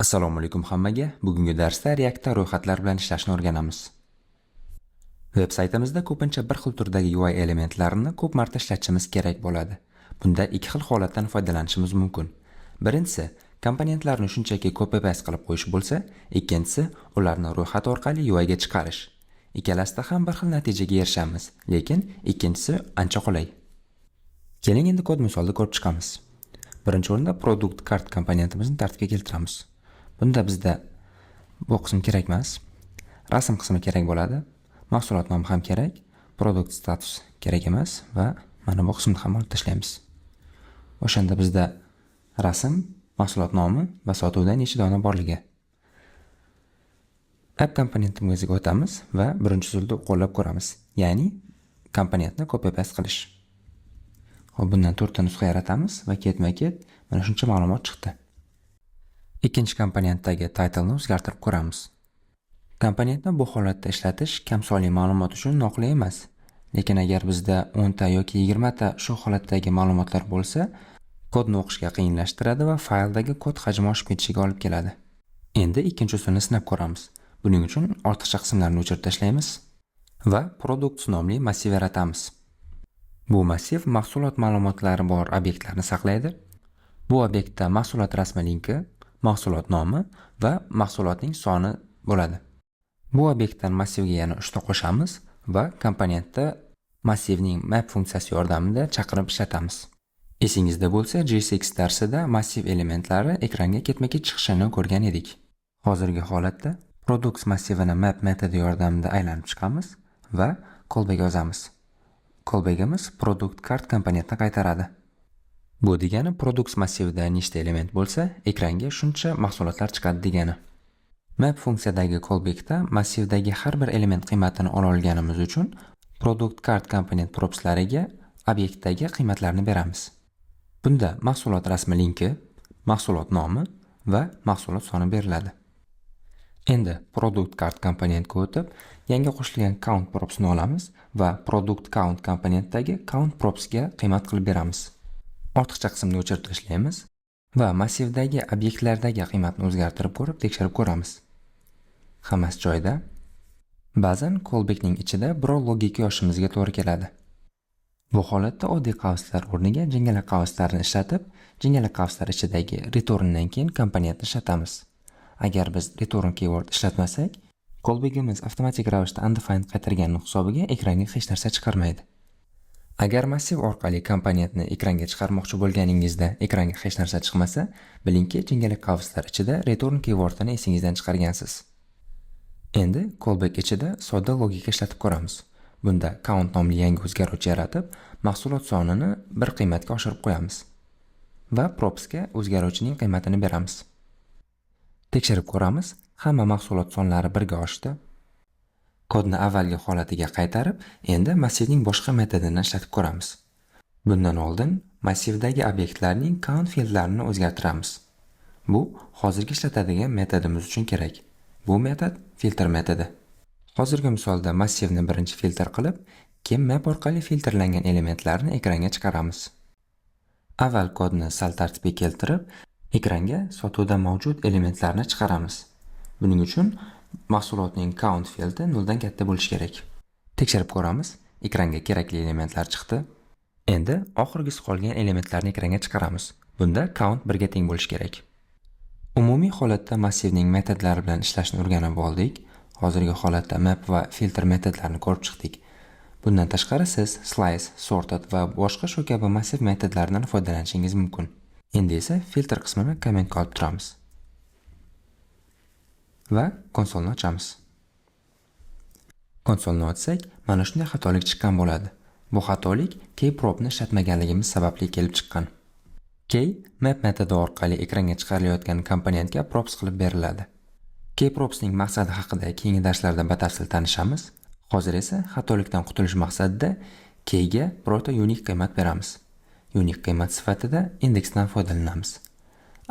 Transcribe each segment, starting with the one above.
Assalomu alaykum hammaga. Bugungi darsda React'da ro'yxatlar bilan ishlashni o'rganamiz. Veb-saytimizda ko'pincha bir xil turdagi UI elementlarini ko'p marta ishlatishimiz kerak bo'ladi. Bunda ikki xil holatdan foydalanishimiz mumkin. Birinchisi, komponentlarni shunchaki copy-paste qilib qo'yish bo'lsa, ikkinchisi ularni ro'yxat orqali UI ga chiqarish. Ikkalasida ham bir xil natijaga erishamiz, lekin ikkinchisi ancha qulay. Keling endi kod misolida ko'rib chiqamiz. Birinchi o'rinda product card komponentimizni tartibga keltiramiz. Bunda bizda bu qism kerak emas. Rasm qismi kerak bo'ladi. Mahsulot nomi ham kerak. Product status kerak emas va mana bu qismni ham olib tashlaymiz. O'shanda bizda rasm, mahsulot nomi va sotuvda necha dona borligi. App komponentimizga o'tamiz va birinchi usulni qo'llab ko'ramiz. Ya'ni komponentni copy paste qilish. Xo'p, bundan 4 ta nusxa yaratamiz va ketma-ket mana shuncha ma'lumot chiqdi. Ikkinchi komponentdagi title-ni o'zgartirib ko'ramiz. Komponentni bu holatda ishlatish kam sonli ma'lumot uchun noqulay emas. Lekin agar bizda 10 ta yoki 20 ta shu holatdagi ma'lumotlar bo'lsa, kodni o'qishga qiyinlashtiradi va fayldagi kod hajmi oshib ketishiga olib keladi. Endi ikkinchi usulni sinab ko'ramiz. Buning uchun ortiqcha qismlarni o'chirib tashlaymiz va products nomli massiv yaratamiz. Bu massiv mahsulot ma'lumotlari bor obyektlarni saqlaydi. Bu obyektda mahsulot rasmi linki, mahsulot nomi va mahsulotning soni bo'ladi. Bu obyektdan massivga yana 3 ta qo'shamiz va komponentda massivning map funksiyasi yordamida chaqirib ishlatamiz. Esingizda bo'lsa, JSX darsida massiv elementlari ekranga ketma-ket chiqishini ko'rgan edik. Hozirgi holatda products massivini map metodi yordamida aylanib chiqamiz va callback yozamiz. Callbackimiz product card komponentni qaytaradi. Bu degani products massivida nechta element bo'lsa, ekranga shuncha mahsulotlar chiqadi degani. Map funksiyadagi callbackda massivdagi har bir element qiymatini ola olganimiz uchun product card komponent propslariga obyektdagi qiymatlarni beramiz. Bunda mahsulot rasmi linki, mahsulot nomi va mahsulot soni beriladi. Endi product card komponentga o'tib, yangi qo'shilgan count propsni olamiz va product count komponentdagi count propsga qiymat qilib beramiz. Ortiqcha qismni o'chirib tashlaymiz va massivdagi obyektlardagi qiymatni o'zgartirib ko'rib, tekshirib ko'ramiz. Hammasi joyida. Ba'zan callbackning ichida biror logika yozishimizga to'g'ri keladi. Bu holatda oddiy qavslar o'rniga jingalak qavslarni ishlatib, jingalak qavslar ichidagi returndan keyin komponentni ishlatamiz. Agar biz return keyword ishlatmasak, callbackimiz avtomatik ravishda undefined qaytargani hisobiga ekranga hech narsa chiqarmaydi. Agar massiv orqali komponentni ekranga chiqarmoqchi bo'lganingizda ekranga hech narsa chiqmasa, bilingki, jingalak qavslar ichida return keywordini esingizdan chiqargansiz. Endi callback ichida sodda logika ishlatib ko'ramiz. Bunda count nomli yangi o'zgaruvchi yaratib, mahsulot sonini bir qiymatga oshirib qo'yamiz va propsga o'zgaruvchining qiymatini beramiz. Tekshirib ko'ramiz, hamma mahsulot sonlari birga oshdi. Kodni avvalgi holatiga qaytarib, endi massivning boshqa metodini ishlatib ko'ramiz. Bundan oldin massivdagi obyektlarning count fieldlarini o'zgartiramiz. Bu hozirgi ishlatadigan metodimiz uchun kerak. Bu metod filter metodi. Hozirgi misolda massivni birinchi filtr qilib, keyin map orqali filtrlangan elementlarni ekranga chiqaramiz. Avval kodni sal tartibga keltirib, ekranga sotuvda mavjud elementlarni chiqaramiz. Buning uchun mahsulotning count fieldi 0 dan katta bo'lishi kerak. Tekshirib ko'ramiz. Ekranga kerakli elementlar chiqdi. Endi oxirgisi qolgan elementlarni ekranga chiqaramiz. Bunda count 1 ga teng bo'lishi kerak. Umumiy holatda massivning metodlari bilan ishlashni o'rganib oldik. Hozirgi holatda map va filter metodlarini ko'rib chiqdik. Bundan tashqari siz slice, sorted va boshqa shu kabi massiv metodlardan foydalanishingiz mumkin. Endi esa filter qismini kommentga olib turamiz. Va konsolni ochamiz. Konsolni ochsak, mana shunday xatolik chiqqan bo'ladi. Bu xatolik key propni ishlatmaganligimiz sababli kelib chiqqan. Key map metodi orqali ekranga chiqarilayotgan komponentga props qilib beriladi. Key propsning maqsadi haqida keyingi darslarda batafsil tanishamiz. Hozir esa xatolikdan qutulish maqsadida keyga birorta unique qiymat beramiz. Unique qiymat sifatida indeksdan foydalanamiz.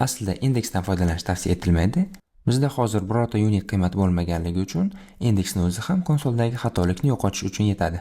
Aslida indeksdan foydalanish tavsiya etilmaydi. Bizda hozir birorta unique qiymat bo'lmaganligi uchun indeksning o'zi ham konsoldagi xatolikni yo'qotish uchun yetadi.